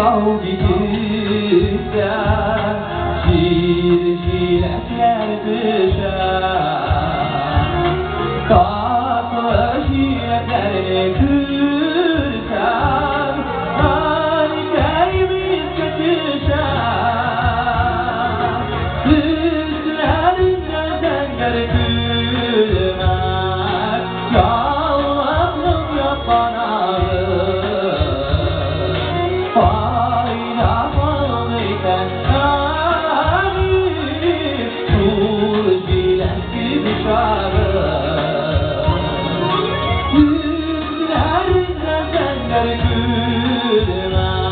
yol gidince çilekler düşer, tatlı çilekler kırsan harikaymış düşer, üstlerinde zenger gülmek yalvardım yapana. Yüzlerinden senler gülmez.